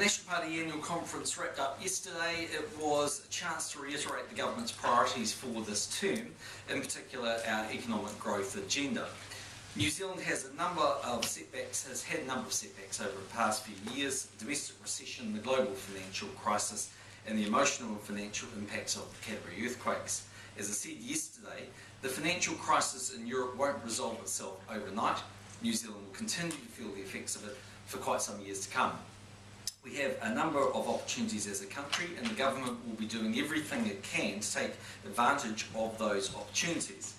National Party annual conference wrapped up yesterday. It was a chance to reiterate the government's priorities for this term, in particular our economic growth agenda. New Zealand has had a number of setbacks over the past few years: the domestic recession, the global financial crisis, and the emotional and financial impacts of the Canterbury earthquakes. As I said yesterday, the financial crisis in Europe won't resolve itself overnight. New Zealand will continue to feel the effects of it for quite some years to come. We have a number of opportunities as a country, and the government will be doing everything it can to take advantage of those opportunities.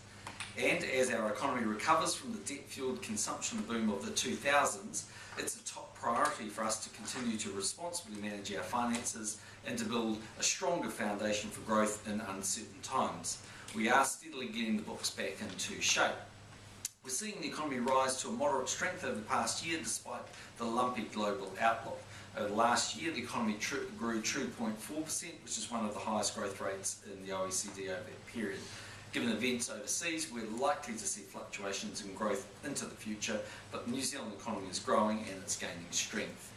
And as our economy recovers from the debt-fueled consumption boom of the 2000s, it's a top priority for us to continue to responsibly manage our finances and to build a stronger foundation for growth in uncertain times. We are steadily getting the books back into shape. We're seeing the economy rise to a moderate strength over the past year despite the lumpy global outlook. Over the last year, the economy grew 2.4%, which is one of the highest growth rates in the OECD over that period. Given events overseas, we're likely to see fluctuations in growth into the future, but the New Zealand economy is growing and it's gaining strength.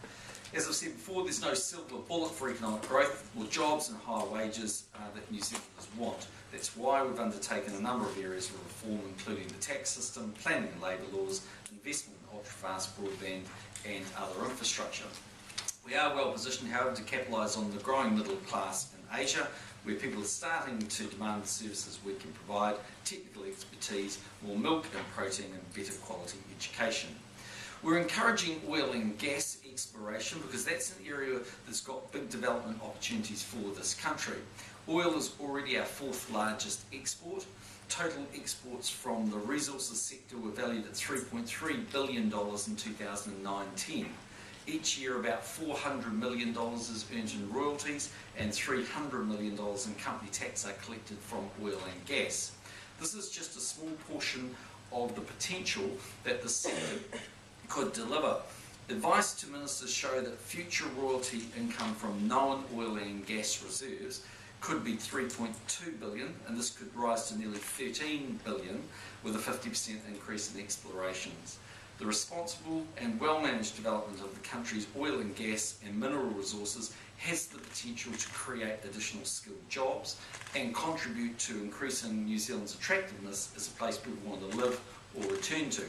As I've said before, there's no silver bullet for economic growth or jobs and higher wages that New Zealanders want. That's why we've undertaken a number of areas of reform, including the tax system, planning and labour laws, investment in ultra-fast broadband and other infrastructure. We are well positioned, however, to capitalise on the growing middle class in Asia, where people are starting to demand the services we can provide: technical expertise, more milk and protein, and better quality education. We're encouraging oil and gas exploration because that's an area that's got big development opportunities for this country. Oil is already our fourth largest export. Total exports from the resources sector were valued at $3.3 billion in 2019. Each year about $400 million is earned in royalties and $300 million in company tax are collected from oil and gas. This is just a small portion of the potential that the sector could deliver. Advice to ministers show that future royalty income from known oil and gas reserves could be $3.2 billion, and this could rise to nearly $13 billion with a 50% increase in explorations. The responsible and well-managed development of the country's oil and gas and mineral resources has the potential to create additional skilled jobs and contribute to increasing New Zealand's attractiveness as a place people want to live or return to.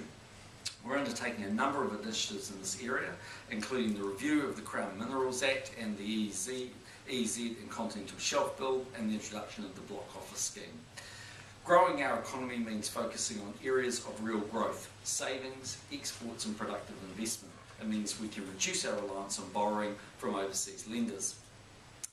We're undertaking a number of initiatives in this area, including the review of the Crown Minerals Act and the EEZ and Continental Shelf Bill, and the introduction of the Block Office Scheme. Growing our economy means focusing on areas of real growth: savings, exports and productive investment. It means we can reduce our reliance on borrowing from overseas lenders.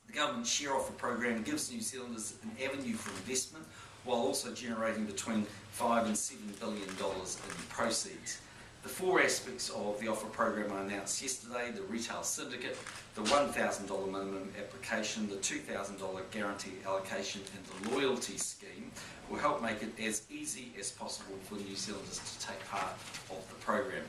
The government share offer program gives New Zealanders an avenue for investment while also generating between $5 and $7 billion in proceeds. The four aspects of the offer program I announced yesterday: the retail syndicate, the $1,000 minimum application, the $2,000 guarantee allocation and the loyalty scheme, will help make it as easy as possible for New Zealanders to take part of the program.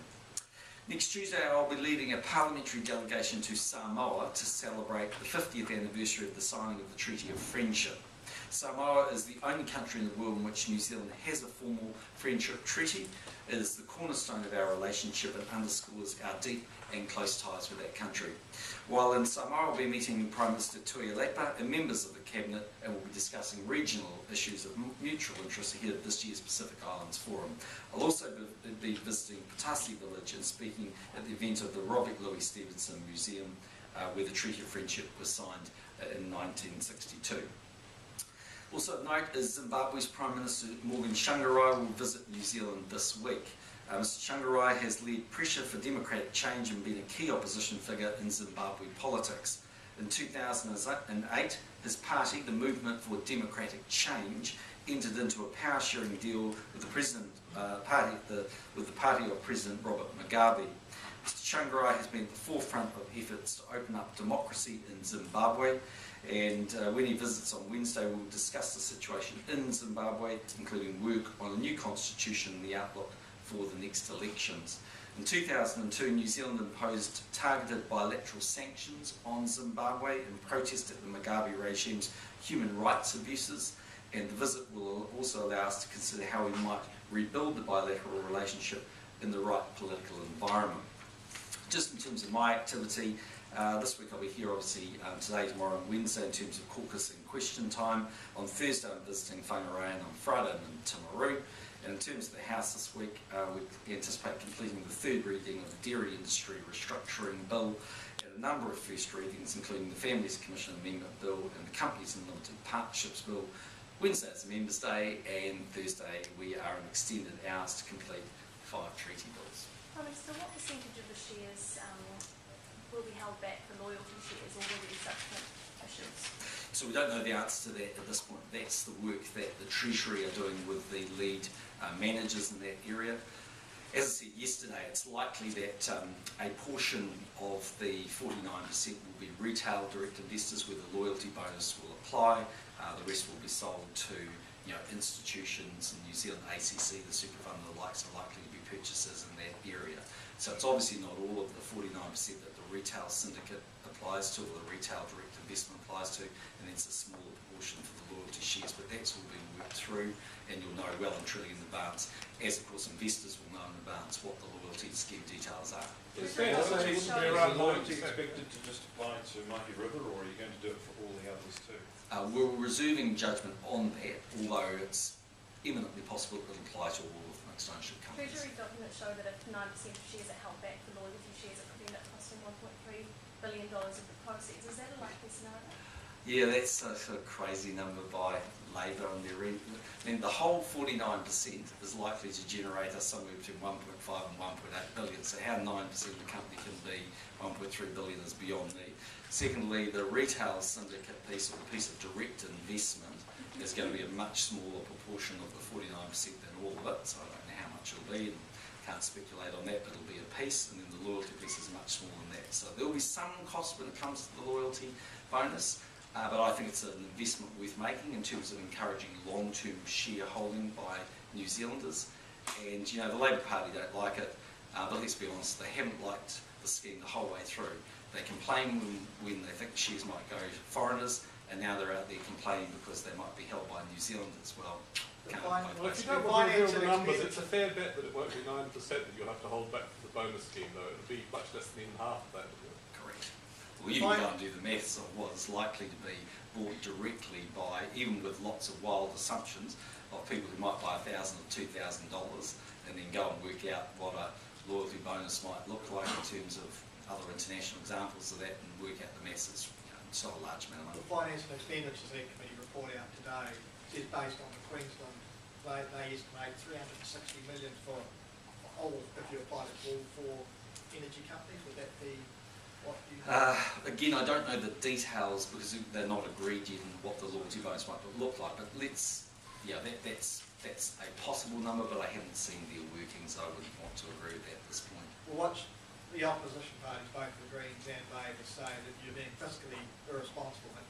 Next Tuesday I'll be leading a parliamentary delegation to Samoa to celebrate the 50th anniversary of the signing of the Treaty of Friendship. Samoa is the only country in the world in which New Zealand has a formal friendship treaty. It is the cornerstone of our relationship and underscores our deep and close ties with that country. While in Samoa, I'll be meeting Prime Minister Tuilaepa and members of the Cabinet, and we'll be discussing regional issues of mutual interest ahead of this year's Pacific Islands Forum. I'll also be visiting Patasi Village and speaking at the event of the Robert Louis Stevenson Museum, where the Treaty of Friendship was signed in 1962. Also of note is Zimbabwe's Prime Minister Morgan Tsvangirai will visit New Zealand this week. Mr Tsvangirai has led pressure for democratic change and been a key opposition figure in Zimbabwe politics. In 2008, his party, the Movement for Democratic Change, entered into a power-sharing deal with the party of President Robert Mugabe. Mr Tsvangirai has been at the forefront of efforts to open up democracy in Zimbabwe, and when he visits on Wednesday we'll discuss the situation in Zimbabwe, including work on a new constitution and the outlook for the next elections. In 2002, New Zealand imposed targeted bilateral sanctions on Zimbabwe in protest at the Mugabe regime's human rights abuses, and the visit will also allow us to consider how we might rebuild the bilateral relationship in the right political environment. Just in terms of my activity, This week I'll be here obviously today, tomorrow and Wednesday in terms of caucus and question time. On Thursday I'm visiting Whangarei, and on Friday I'm in Timaru. And in terms of the House this week, we anticipate completing the third reading of the Dairy Industry Restructuring Bill and a number of first readings, including the Families Commission Amendment Bill and the Companies and Limited Partnerships Bill. Wednesday is Members' Day, and Thursday we are in extended hours to complete 5 treaty bills. So what percentage of the shares will be held back for loyalty shares, or will there be subsequent issues? So we don't know the answer to that at this point. That's the work that the Treasury are doing with the lead managers in that area. As I said yesterday, it's likely that a portion of the 49% will be retail direct investors where the loyalty bonus will apply. The rest will be sold to institutions in New Zealand, ACC, the super fund and the likes are likely to be purchasers in that area. So it's obviously not all of the 49% that the retail syndicate applies to, or the retail direct investment applies to, and it's a smaller proportion for the loyalty shares, but that's all being worked through, and you'll know well and truly in advance, as of course investors will know in advance what the loyalty scheme details are. Is loyalty expected to just apply to Mahi River, or are you going to do it for all the others too? We're reserving judgment on that, although it's eminently possible it will apply to all of the mixed ownership companies. Treasury documents show that if 9% of shares are held back for loyalty shares, it could end up costing $1.3 billion of the proceeds. Is that a likely scenario? Yeah, that's a crazy number by Labour and their the whole 49% is likely to generate us somewhere between 1.5 and 1.8 billion. So how 9% of the company can be 1.3 billion is beyond me. Secondly, the retail syndicate piece, or the piece of direct investment, is going to be a much smaller proportion of the 49% than all of it. So I don't know how much it'll be, and can't speculate on that, but it'll be a piece, and then the loyalty piece is much smaller than that. So there'll be some cost when it comes to the loyalty bonus. But I think it's an investment worth making in terms of encouraging long-term shareholding by New Zealanders. And the Labour Party don't like it, but let's be honest, they haven't liked the scheme the whole way through. They complain when they think the shares might go to foreigners, and now they're out there complaining because they might be held by New Zealanders. Well, if you don't want to reveal the numbers, it's a fair bet that it won't be 9% that you'll have to hold back for the bonus scheme, though. It'll be much less than even half of that. Correct. Well, you can go and do the maths of what is likely to be bought directly by, even with lots of wild assumptions of people who might buy $1,000 or $2,000 and then go and work out what a loyalty bonus might look like in terms of other international examples of that, and work out the maths. It's not a large amount of money. The Finance and Expenditures Committee report out today is based on the Queensland. They estimate 360 million for all, if you apply it to all 4 energy companies. Would that be what you... Again, I don't know the details because they're not agreed yet on what the loyalty bonus might look like, but that's a possible number, but I haven't seen their workings. I wouldn't want to agree with that at this point. Well, what the opposition parties, both the Greens and Labour, say that you're being fiscally irresponsible, that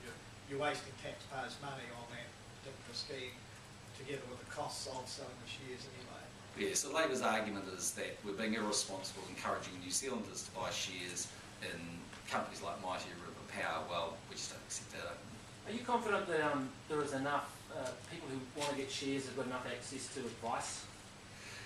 you're wasting taxpayers' money on that particular scheme, together with the costs of selling the shares anyway. Yeah, so Labour's argument is that we're being irresponsible, encouraging New Zealanders to buy shares in companies like Mighty River Power. Well, we just don't accept that. Are you confident that there is enough people who want to get shares have got enough access to advice?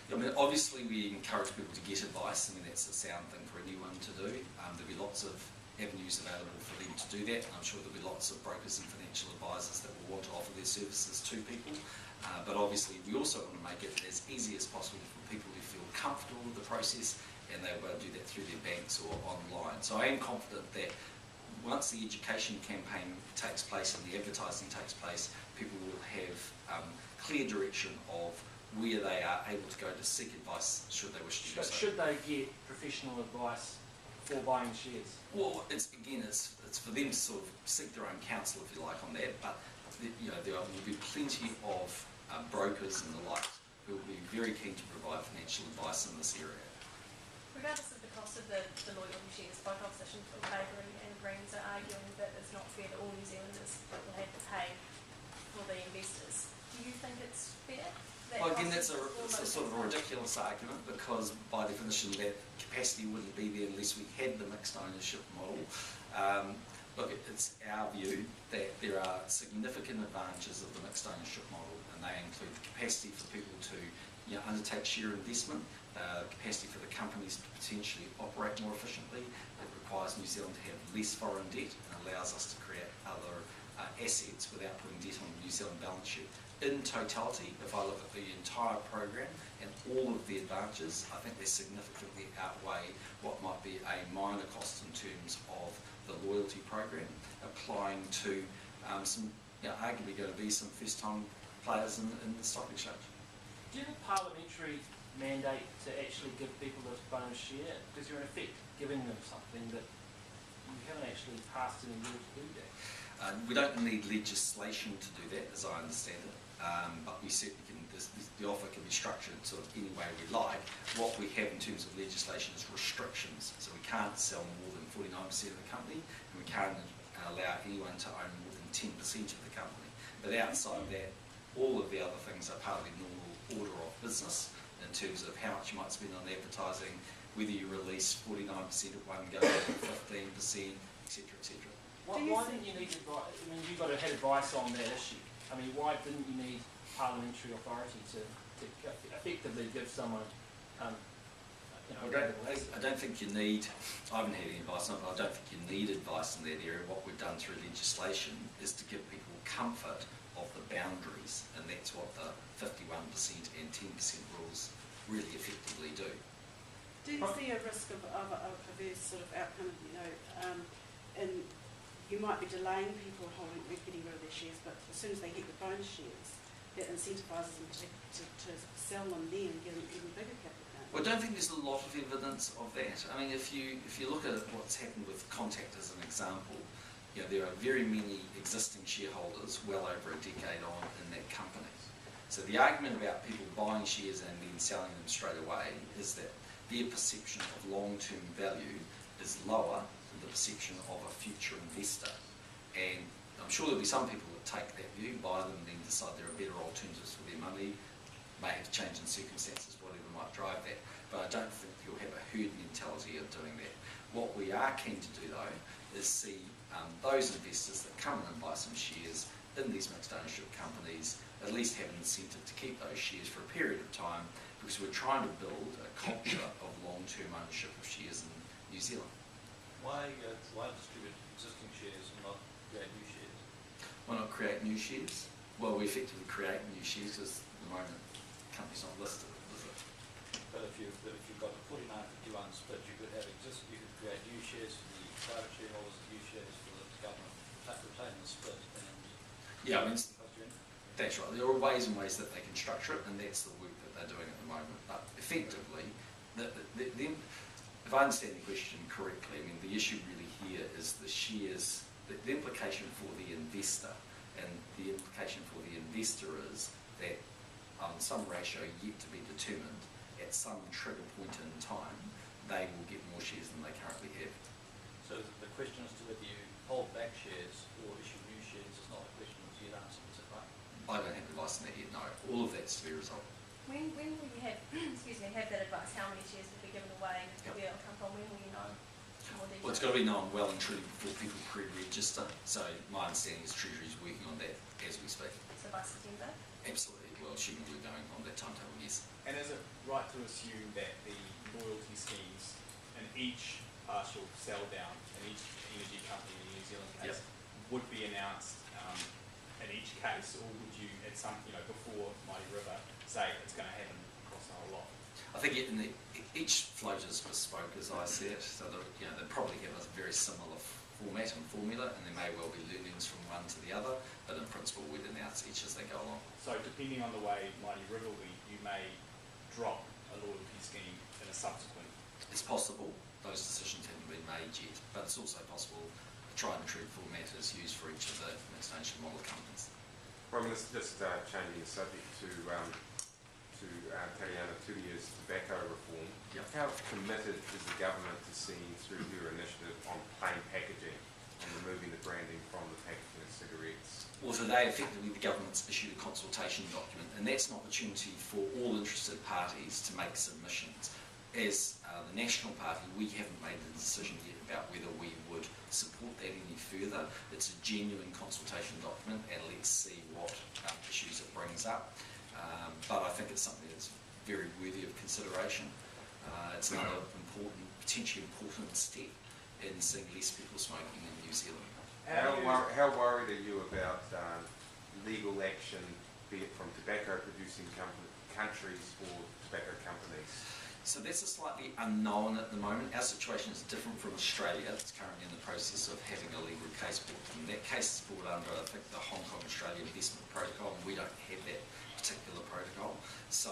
I mean, obviously we encourage people to get advice. I mean, that's a sound thing for anyone to do. There'll be lots of avenues available for them to do that. I'm sure there'll be lots of brokers and financial advisors that will want to offer their services to people. But obviously we also want to make it as easy as possible for people who feel comfortable with the process, and they'll be able to do that through their banks or online. So I am confident that once the education campaign takes place and the advertising takes place, people will have clear direction of where they are able to go to seek advice should they wish to do so. Should they get professional advice before buying shares? Well, it's for them to sort of seek their own counsel, if you like, on that. But there will be plenty of brokers and the like who will be very keen to provide financial advice in this area. Regardless of the cost of the loyalty shares, both opposition from Labour and Greens are arguing that it's not fair that all New Zealanders will have to pay for the investors. Do you think it's fair? Well, again, it's a sort of a ridiculous argument, because by definition that capacity wouldn't be there unless we had the mixed ownership model. Look, it's our view that there are significant advantages of the mixed ownership model, and they include the capacity for people to undertake share investment, capacity for the companies to potentially operate more efficiently. It requires New Zealand to have less foreign debt and allows us to create other assets without putting debt on the New Zealand balance sheet. In totality, if I look at the entire program and all of the advantages, I think they significantly outweigh what might be a minor cost in terms of the loyalty program, applying to some, arguably going to be some first-time players in the stock exchange. Do you have a parliamentary mandate to actually give people this bonus share? Because you're in effect giving them something that you haven't actually passed any law to do that. We don't need legislation to do that, as I understand it, but we certainly can. The offer can be structured sort of any way we like. What we have in terms of legislation is restrictions, so we can't sell more than 49% of the company, and we can't allow anyone to own more than 10% of the company. But outside of that, all of the other things are part of the normal order of business in terms of how much you might spend on advertising, whether you release 49% at one go, 15%, etc., etc. Why didn't you need advice? I mean, you got to have advice on that issue. I mean, why didn't you need parliamentary authority to effectively give someone, I don't think you need, I haven't had any advice on it, but I don't think you need advice in that area. What we've done through legislation is to give people comfort of the boundaries, and that's what the 51% and 10% rules really effectively do. Do you see a risk of a perverse sort of outcome, and you might be delaying people getting rid of their shares, but as soon as they get the bonus shares, that incentivises them to sell them then and get an even bigger capital gain? Well, I don't think there's a lot of evidence of that. I mean, if you look at what's happened with Contact as an example, there are very many existing shareholders well over a decade on in that company. So the argument about people buying shares and then selling them straight away is that their perception of long-term value is lower than the perception of a future investor. And I'm sure there'll be some people that take that view, buy them, and then decide there are better alternatives for their money, may have changed in circumstances, whatever might drive that. But I don't think you'll have a herd mentality of doing that. What we are keen to do, though, is see those investors that come in and buy some shares in these mixed ownership companies at least have an incentive to keep those shares for a period of time, because we're trying to build a culture of long-term ownership of shares in New Zealand. Why distribute existing shares and not create new shares? Why not create new shares? Well, we effectively create new shares because at the moment the company's not listed, is it? But if you've got a 49-51 split, you could create new shares for the private shareholders, new shares for the government, retain the split, and yeah, I mean, that's right. There are ways that they can structure it, and that's the work that they're doing at the moment. But effectively, if I understand the question correctly, I mean, the issue really here is the shares, the implication for the investor, and the implication for the investor is that on some ratio yet to be determined, at some trigger point in time, they will get more shares than they currently have. So the question as to whether you hold back shares or issue new shares is not a question that's yet answered, is it right? I don't have advice on that yet, no. All of that's to be resolved. When will you have, have that advice, how many shares will be given away, Yep. where it'll come from, when will you know more detail? Well, it's got to be known well and truly before people pre-register. So my understanding is Treasury's working on that as we speak. So by September? Absolutely. Well, assuming we're going on that timetable, yes. And is it right to assume that the loyalty schemes in each partial sell down in each energy company in the New Zealand case would be announced in each case, or would you at some, before Mighty River, say it's going to happen across the whole lot? I think each float is bespoke, as I see it, so that they probably have a very similar format and formula, and there may well be learnings from one to the other, but in principle we'd announce each as they go along. So depending on the way Mighty River will be, you may drop a loyalty scheme in a subsequent. It's possible. Those decisions haven't been made yet, but it's also possible a tried and true format is used for each of the mixed ownership model companies. Prime Minister, just changing the subject to Tariana Turia's tobacco reform. Yep. How committed is the government to seeing through your initiative on plain packaging and removing the branding from the packaging of cigarettes? Well, today, effectively, the government's issued a consultation document, and that's an opportunity for all interested parties to make submissions. As the National Party, we haven't made the decision yet about whether we would support that any further. It's a genuine consultation document, and let's see what issues it brings up. But I think it's something that's very worthy of consideration. It's another potentially important step in seeing less people smoking in New Zealand. How worried are you about legal action, be it from tobacco producing countries or tobacco companies? So that's a slightly unknown at the moment. Our situation is different from Australia. It's currently in the process of having a legal case brought. And that case is brought under, I think, the Hong Kong Australia Investment Protocol, and we don't have that particular protocol. So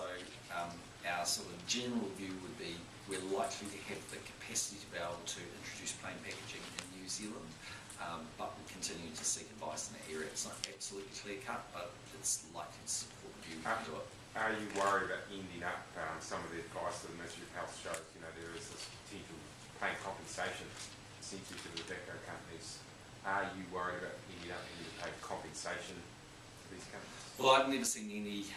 our sort of general view would be we're likely to have the capacity to be able to introduce plain packaging in New Zealand, but we continue to seek advice in that area. It's not absolutely clear cut, but it's likely to support the view we can do it. Are you worried about ending up, some of the advice that the Ministry of Health shows, there is this potential plain compensation essentially to the tobacco companies. Are you worried about ending up having to pay compensation to these companies? Well, I've never seen any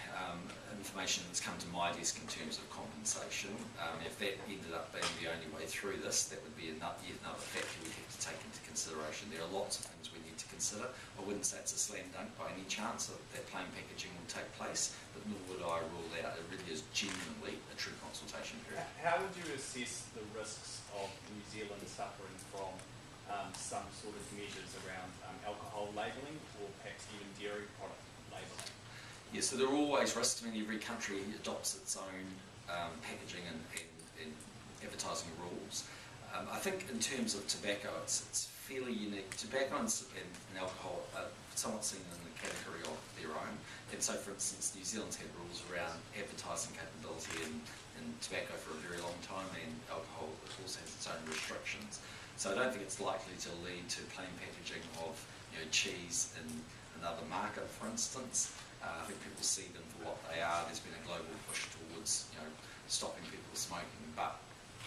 information that's come to my desk in terms of compensation. If that ended up being the only way through this, that would be yet another factor we'd have to take into consideration. There are lots of things we need to consider. I wouldn't say it's a slam dunk by any chance that plain packaging will take place, but nor would I rule out it really is genuinely a true consultation period. How would you assess the risks of New Zealand suffering from some sort of measures around alcohol labelling or perhaps even dairy product labelling? Yeah, so there are always risks. I mean, every country adopts its own packaging and advertising rules. I think in terms of tobacco, it's fairly unique. Tobacco and alcohol are somewhat seen in the category of their own. And so, for instance, New Zealand's had rules around advertising capability in tobacco for a very long time, and alcohol also has its own restrictions. So I don't think it's likely to lead to plain packaging of cheese in another market, for instance. I think people see them for what they are. There's been a global push towards stopping people smoking, but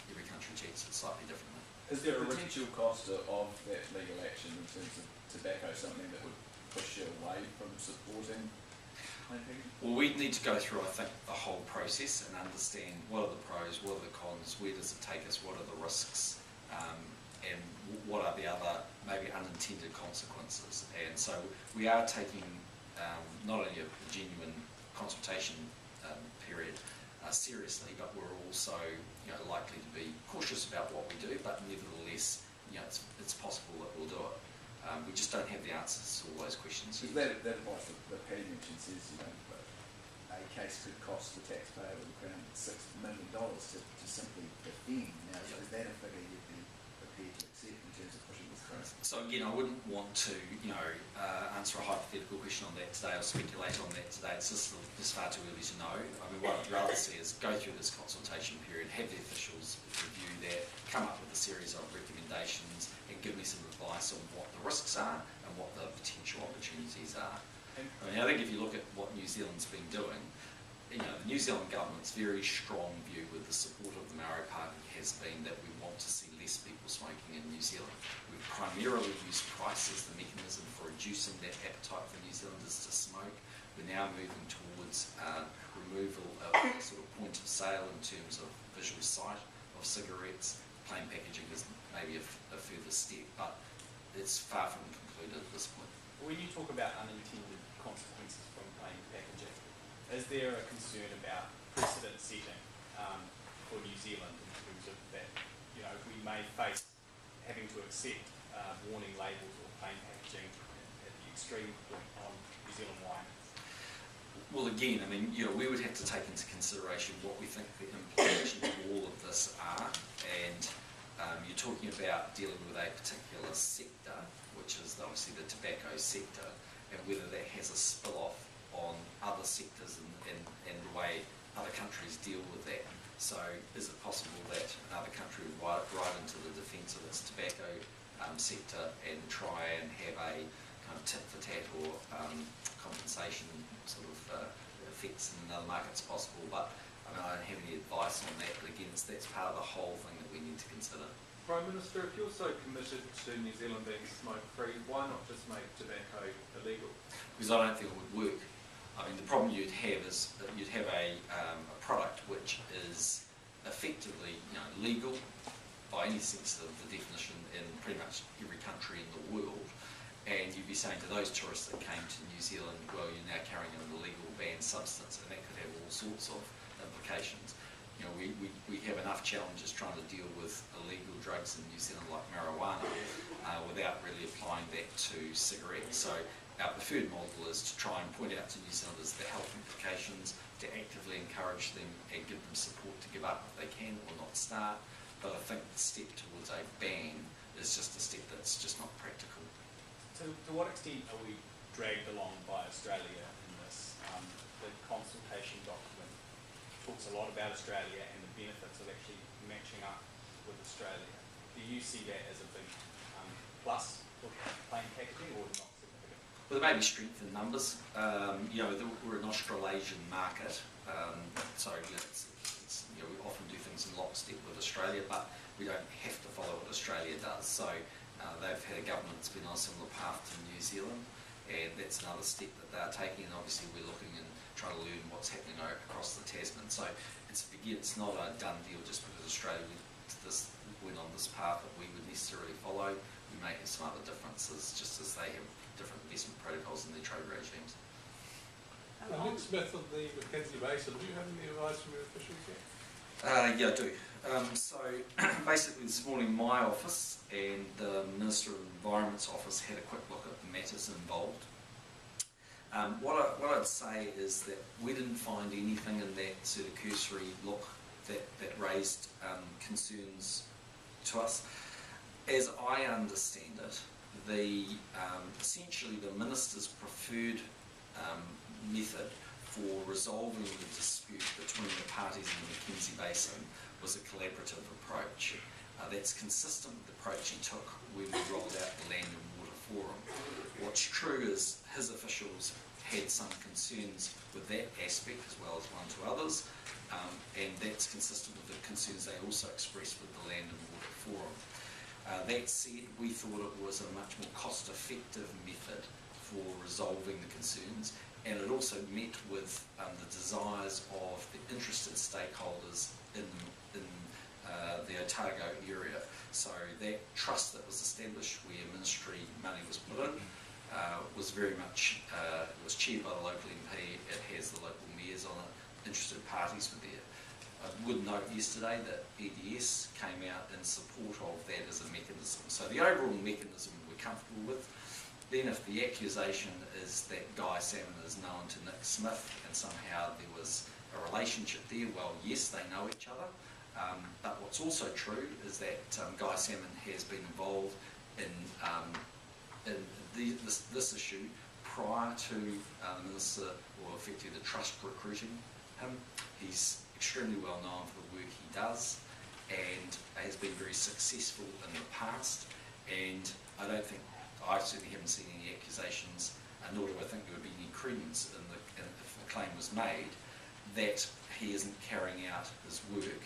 every country treats it slightly differently. Is there a potential cost of that legal action in terms of tobacco, something that would push you away from supporting plain packaging? Well, we'd need to go through, I think, the whole process and understand what are the pros, what are the cons, where does it take us, what are the risks, and what are the other maybe unintended consequences. And so we are taking not only a genuine consultation period seriously, but we're also likely to be cautious about what we do, but nevertheless it's possible that we'll do it. We just don't have the answers to all those questions. That advice that Paddy mentioned says a case could cost the taxpayer around $6 million to simply defend. Now, is that a figure you'd be prepared to accept in terms of pushing this through? So again, I wouldn't want to, answer a hypothetical question on that today or speculate on that today. It's just far too early to know. I mean, what I'd rather see is go through this consultation period, have the officials review that, come up with a series of recommendations, and give me some advice on what the risks are and what the potential opportunities are. I mean, I think if you look at what New Zealand's been doing, the New Zealand government's very strong view with the support of the Maori Party has been that we want to see less people smoking in New Zealand. We've primarily used price as the mechanism for reducing that appetite for New Zealanders to smoke. We're now moving towards removal of sort of point of sale in terms of visual sight of cigarettes. Plain packaging is maybe a further step, but it's far from concluded at this point. When you talk about unintended consequences from plain packaging, is there a concern about precedent setting for New Zealand in terms of that, we may face having to accept warning labels or plain packaging at the extreme point on New Zealand wine? Well, again, I mean, we would have to take into consideration what we think the implications of all of this are, and you're talking about dealing with a particular sector, which is obviously the tobacco sector, and whether that has a spill-off on other sectors and the way other countries deal with that. So is it possible that another country would ride into the defence of its tobacco sector and try and have a kind of tit-for-tat or compensation sort of effects in another market? It's possible, but I don't have any advice on that. But again, that's part of the whole thing that we need to consider. Prime Minister, if you're so committed to New Zealand being smoke-free, why not just make tobacco illegal? Because I don't think it would work. I mean, the problem you'd have is that you'd have a product which is effectively legal by any sense of the definition in pretty much every country in the world, and you'd be saying to those tourists that came to New Zealand, well, you're now carrying an illegal banned substance, and that could have all sorts of implications. You know, we have enough challenges trying to deal with illegal drugs in New Zealand like marijuana without really applying that to cigarettes. So our preferred model is to try and point out to New Zealanders the health implications, to actively encourage them and give them support to give up if they can or not start. But I think the step towards a ban is just a step that's just not practical. So to what extent are we dragged along by Australia in this? The consultation document talks a lot about Australia and the benefits of actually matching up with Australia. Do you see that as a big plus for plain packaging or not significant? Well, there may be strength in numbers. You know, we're an Australasian market, so you know, you know, we often do things in lockstep with Australia, but we don't have to follow what Australia does. So they've had a government that's been on a similar path to New Zealand, and that's another step that they're taking. And obviously, we're looking and trying to learn what's happening across the Tasman. So it's not a done deal just because Australia went on this path that we would necessarily follow. We may have some other differences, just as they have different investment protocols in their trade regimes. Nick Smith of the Mackenzie Basin, do you have any advice from your officials yet? Yeah, I do. So basically this morning my office and the Minister of Environment's office had a quick look at the matters involved. What I'd say is that we didn't find anything in that sort of cursory look that raised concerns to us. As I understand it, essentially the Minister's preferred method for resolving the dispute between the parties in the Mackenzie Basin was a collaborative approach. That's consistent with the approach he took when we rolled out the Land and Water Forum. What's true is his officials had some concerns with that aspect as well as one to others, and that's consistent with the concerns they also expressed with the Land and Water Forum. That said, we thought it was a much more cost-effective method for resolving the concerns, and it also met with the desires of the interested stakeholders in the Otago area. So that trust that was established where ministry money was put in was very much, it was chaired by the local MP, it has the local mayors on it, interested parties were there. I would note yesterday that EDS came out in support of that as a mechanism. So the overall mechanism we're comfortable with. Then if the accusation is that Guy Salmon is known to Nick Smith and somehow there was a relationship there, well, yes, they know each other. But what's also true is that Guy Salmon has been involved in this issue prior to the Minister, or effectively the Trust recruiting him. He's extremely well known for the work he does and has been very successful in the past, and I certainly haven't seen any accusations, nor do I think there would be any credence if the claim was made that he isn't carrying out his work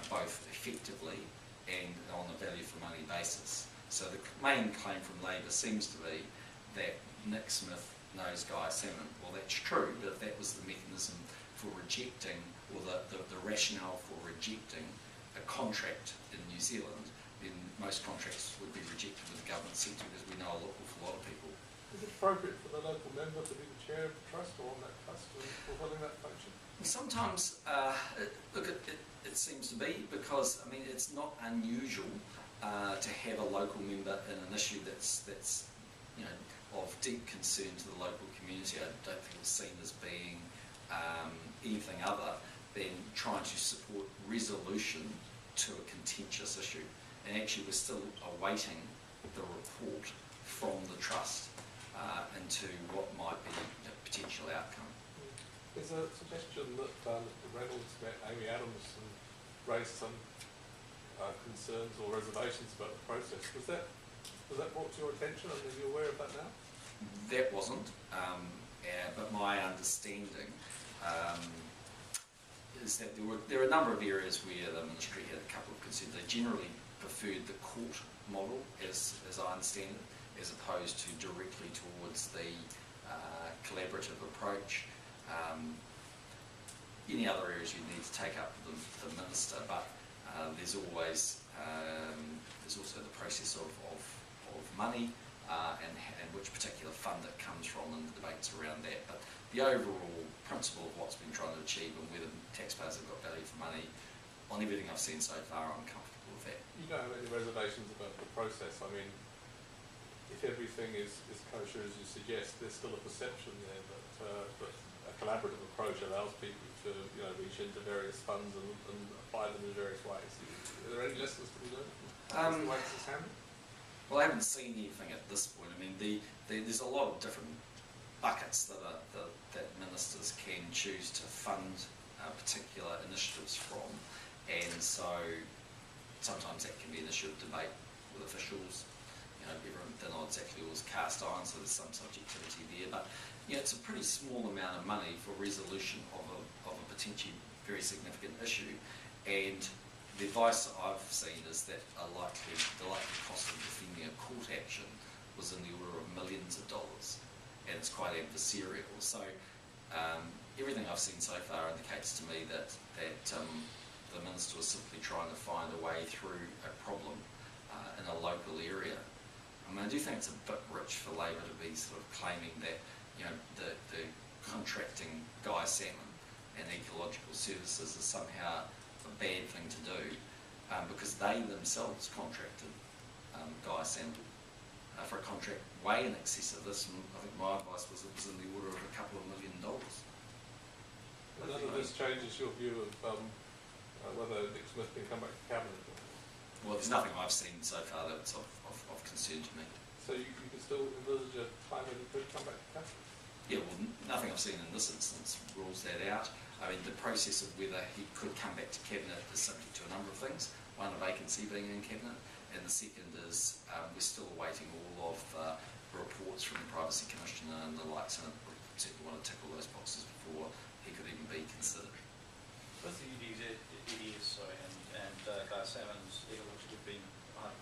both effectively and on a value for money basis. So the main claim from Labor seems to be that Nick Smith knows Guy Salmon. Well, that's true, but if that was the mechanism for rejecting, or the rationale for rejecting a contract in New Zealand, then most contracts would be rejected with the government sector, because we know an awful lot of people. Is it appropriate for the local member to be the chair of the trust or on that trust and fulfilling that function? Sometimes, it seems to be, because I mean it's not unusual to have a local member in an issue that's you know of deep concern to the local community. I don't think it's seen as being anything other than trying to support resolution to a contentious issue. And actually, we're still awaiting the report from the trust into what might be a potential outcome. There's a suggestion that Reynolds met Amy Adams and raised some concerns or reservations about the process. Was that brought to your attention, and are you aware of that now? That wasn't, but my understanding is that there were a number of areas where the ministry had a couple of concerns. They generally preferred the court model, as I understand it, as opposed to directly towards the collaborative approach. Any other areas you need to take up with the minister, but there's also the process of money, and which particular fund it comes from, and the debates around that. But the overall principle of what's been trying to achieve and whether taxpayers have got value for money, on everything I've seen so far, I'm comfortable with that. You don't have any reservations about the process? I mean, if everything is kosher as you suggest, there's still a perception there that a collaborative approach allows people to, you know, reach into various funds and apply them in various ways. Are there any lessons to be learned from the way this is handled? Well, I haven't seen anything at this point. I mean, there's a lot of different buckets that ministers can choose to fund particular initiatives from, and so sometimes that can be an issue of debate with officials. You know, they're not exactly always cast iron, so there's some subjectivity there. But you know, it's a pretty small amount of money for resolution of a potentially very significant issue, and the advice that I've seen is that the likely cost of defending a court action was in the order of millions of dollars, and it's quite adversarial. So everything I've seen so far indicates to me that the minister was simply trying to find a way through a problem in a local area. I mean, I do think it's a bit rich for Labor to be sort of claiming that, you know, the contracting Guy Salmon and ecological services is somehow a bad thing to do, because they themselves contracted Guy Salmon for a contract way in excess of this, and I think my advice was it was in the order of $2 million. None of this changes your view of whether Nick Smith can come back to Cabinet? Well, there's nothing I've seen so far that's of concern to me. So you can still envisage a time when he could come back to Cabinet? Yeah, well, nothing I've seen in this instance rules that out. I mean, the process of whether he could come back to Cabinet is subject to a number of things. One, a vacancy being in Cabinet, and the second is we're still awaiting all of reports from the Privacy Commissioner and the likes, and we certainly want to tick all those boxes before he could even be considered. With the EDS, and Guy Salmon's ethics have been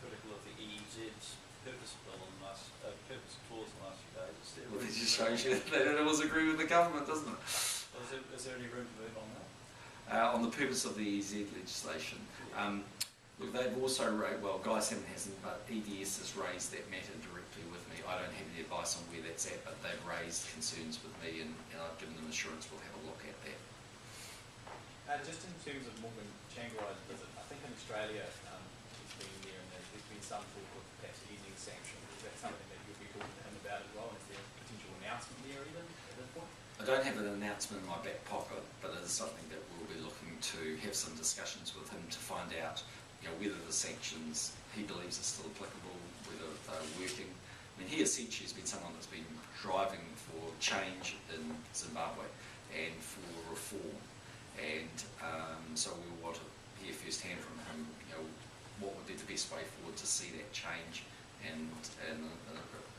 critical of the EEZ's purpose bill and purpose clause in the last few days. Well, it just shows you that they don't always agree with the government, doesn't it? Is there any room to move on that? On the purpose of the EEZ legislation, look, they've also raised, well, Guy Salmon hasn't, but EDS has raised that matter directly with me. I don't have any advice on where that's at, but they've raised concerns with me, and I've given them assurance we'll have a look at that. Just in terms of Morgan Tsvangirai's visit, I think in Australia he's been there and there's been some talk of perhaps easing sanctions. Is that something that you'll be talking to him about as well? Is there a potential announcement there even at this point? I don't have an announcement in my back pocket, but it is something that we'll be looking to have some discussions with him to find out, you know, whether the sanctions he believes are still applicable, whether they're working. I mean, he essentially has been someone that's been driving for change in Zimbabwe and for reform. And so we want to hear firsthand from him, you know, what would be the best way forward to see that change and an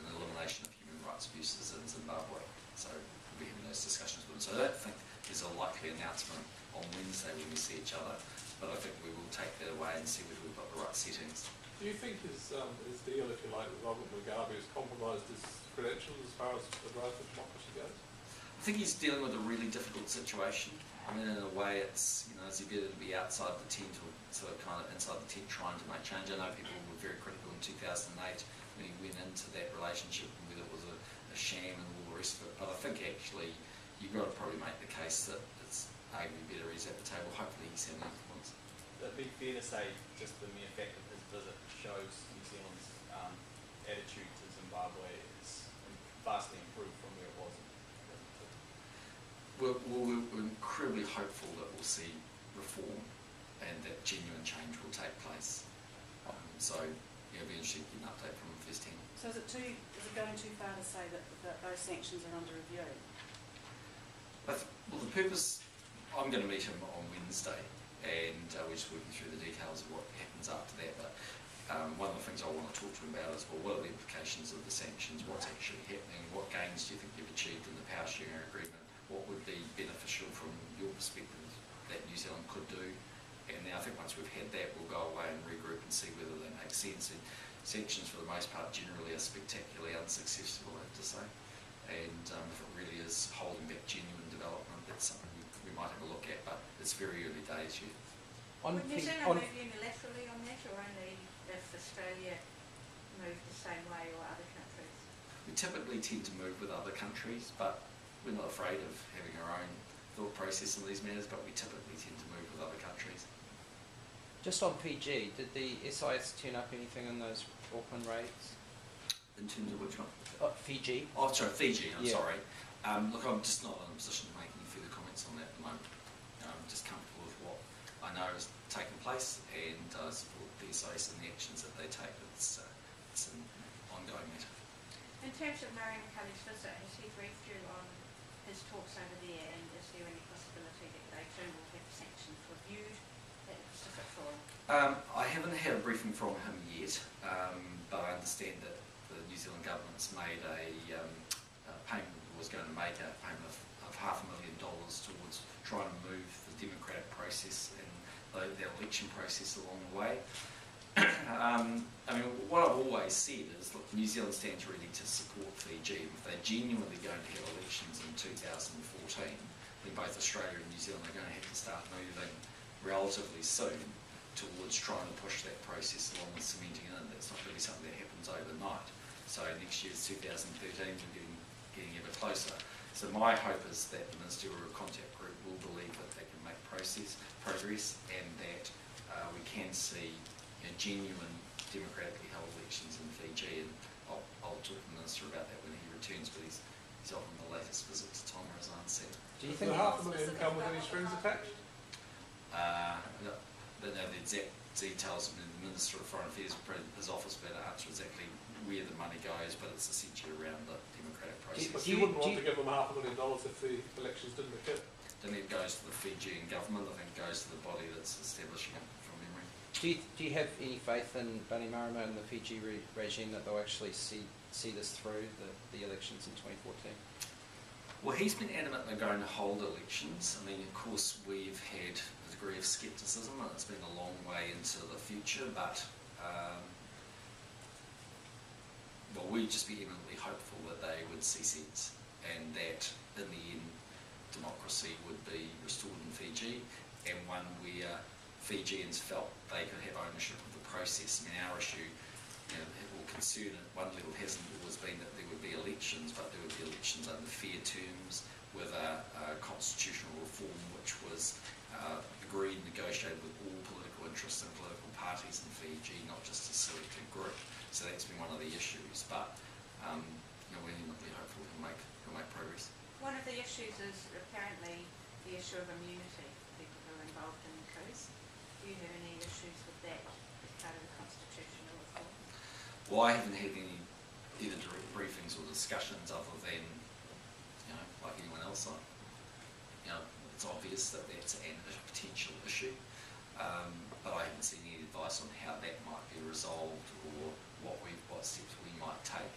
elimination of human rights abuses in Zimbabwe. So we'll be having those discussions with him. So I don't think there's a likely announcement on Wednesday when we see each other, but I think we will take that away and see whether we've got the right settings. Do you think his deal, if you like, with Robert Mugabe has compromised his credentials as far as the drive for democracy goes? I think he's dealing with a really difficult situation. I mean, in a way, it's, you know, is he better to be outside the tent or sort of kind of inside the tent trying to make change? I know people were very critical in 2008 when he went into that relationship and whether it was a sham and all the rest of it. But I think actually you've got to probably make the case that it's arguably better he's at the table. Hopefully he's having influence. It'd be fair to say just the mere fact of his visit shows New Zealand's attitude to Zimbabwe is vastly improved from where it was in 2002. We're incredibly hopeful that we'll see reform and that genuine change will take place. So, yeah, it'll be interesting to get an update from him firsthand. So is it going too far to say that those sanctions are under review? Well, the purpose, I'm going to meet him on Wednesday, and we're just working through the details of what happens after that. But one of the things I want to talk to him about is, well, what are the implications of the sanctions? What's actually happening? What gains do you think you've achieved in the power sharing agreement? What would be beneficial from your perspective that New Zealand could do? And then I think once we've had that, we'll go away and regroup and see whether they make sense. And sanctions, for the most part, generally are spectacularly unsuccessful, I have to say. And if it really is holding back genuine development, that's something we might have a look at, but it's very early days yet. Would New Zealand move unilaterally on that, or only if Australia moved the same way or other countries? typically tend to move with other countries, but we're not afraid of having our own thought process on these matters, but we typically tend to move with other countries. Just on Fiji, did the SIS turn up anything in those Auckland raids? In terms of which one? Fiji. Oh, sorry, Fiji, I'm Yeah. sorry. Look, I'm just not in a position to make any further comments on that at the moment. I'm just comfortable with what I know is taking place, and support the SIS and the actions that they take. It's an ongoing matter. In terms of Murray McCully's visit, has he briefed you on his talks over there, and is there any possibility that they too will have sanctions reviewed at the Pacific Forum? I haven't had a briefing from him yet, but I understand that the New Zealand government's made a payment, was going to make a payment of $500,000 towards trying to move the democratic process and the election process along the way. I mean, what I've always said is, look, New Zealand stands ready to support Fiji. If they're genuinely going to have elections in 2014, then both Australia and New Zealand are going to have to start moving relatively soon towards trying to push that process along and cementing it in. That's not really something that happens overnight. So next year's 2013, we're getting ever closer. So my hope is that the Ministerial Contact Group will believe that they can make progress and that we can see genuine democratically held elections in Fiji, and I'll talk to the Minister about that when he returns, but he's off on the latest visit to Tonga, as I understand. Do you Does think the $500,000 come with any strings attached? I don't know the exact details. I mean, the Minister of Foreign Affairs, his office, will be able to answer exactly where the money goes, but it's essentially around the democratic process. But you wouldn't want to give them $500,000 if the elections didn't occur. Then it goes to the Fijian government. I think it goes to the body that's establishing it, from memory. Do you have any faith in Bainimarama and the Fiji regime that they'll actually see this through, the elections in 2014? Well, he's been adamant they're going to hold elections. I mean, of course, we've had a degree of scepticism, and it's been a long way into the future, but well, we'd just be eminently hopeful that they would see sense, and that in the end, democracy would be restored in Fiji, and one where Fijians felt they could have ownership of the process. I mean, our issue, or concern at one level hasn't always been that there would be elections, but there would be elections under fair terms with a constitutional reform which was agreed and negotiated with all political interests and political parties in Fiji, not just a selected group. So that's been one of the issues, but we're eminently hopeful he'll make progress. One of the issues is apparently the issue of immunity for people who are involved in the coups. Do you have any issues with that as part of the constitutional reform? Well, I haven't had any either direct briefings or discussions other than, like anyone else. It's obvious that that's a potential issue, but I haven't seen any advice on how that might be resolved or what steps we might take.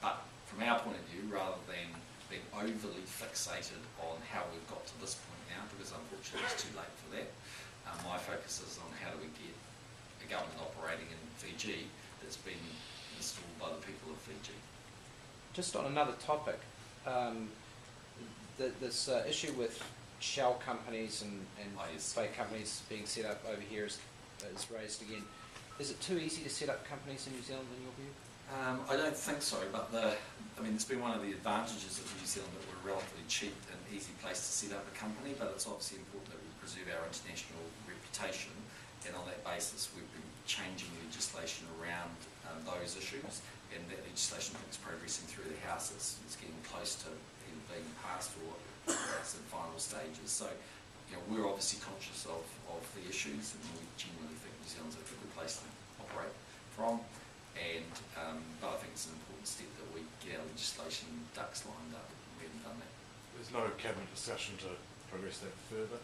But from our point of view, rather than being overly fixated on how we've got to this point now, because unfortunately it's too late for that, my focus is on how do we get a government operating in Fiji that's been installed by the people of Fiji. Just on another topic, this issue with shell companies and Yes. fake companies being set up over here is raised again. Is it too easy to set up companies in New Zealand in your view? I don't think so, but it's been one of the advantages of New Zealand that we're a relatively cheap and easy place to set up a company, but it's obviously important that we preserve our international reputation, and on that basis we've been changing legislation around those issues, and that legislation is progressing through the House. It's getting close to either being passed or it's in final stages. So, we're obviously conscious of the issues, and we genuinely think New Zealand's a good place to operate from. But I think it's an important step that we get our legislation ducks lined up. We haven't done that. There's no cabinet discussion to progress that further?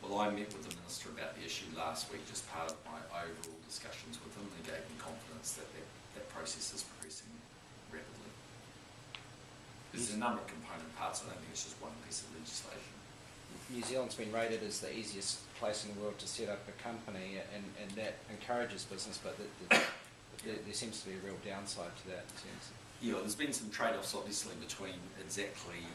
Well, I met with the Minister about the issue last week, just part of my overall discussions with him. They gave me confidence that that process is progressing rapidly. There's a number of component parts. I don't think it's just one piece of legislation. New Zealand's been rated as the easiest place in the world to set up a company, and that encourages business, but there seems to be a real downside to that in terms of... Yeah, there's been some trade-offs obviously between exactly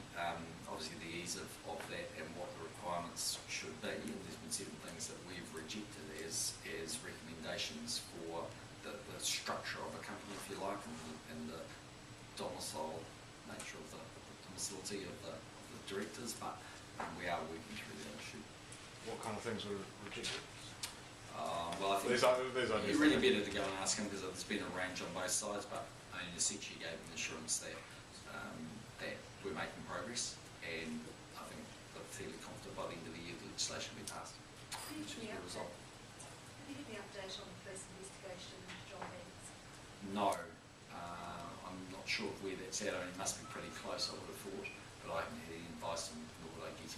obviously the ease of that and what the requirements should be, and there's been certain things that we've rejected as recommendations for the structure of a company, if you like, and the domicile nature of the domicility of the directors, but we are working through that issue. What kind of things were rejected? Well, I think There's ideas. it's really better to go and ask him because there's been a range on both sides, but I mean, essentially gave him assurance that that we're making progress, and I think they're fairly confident by the end of the year the legislation will be passed, which is the result. Have you had any update on the police investigation into John Banks? No, I'm not sure of where that's at. I mean, it must be pretty close, I would have thought, but I haven't had any advice on nor would I get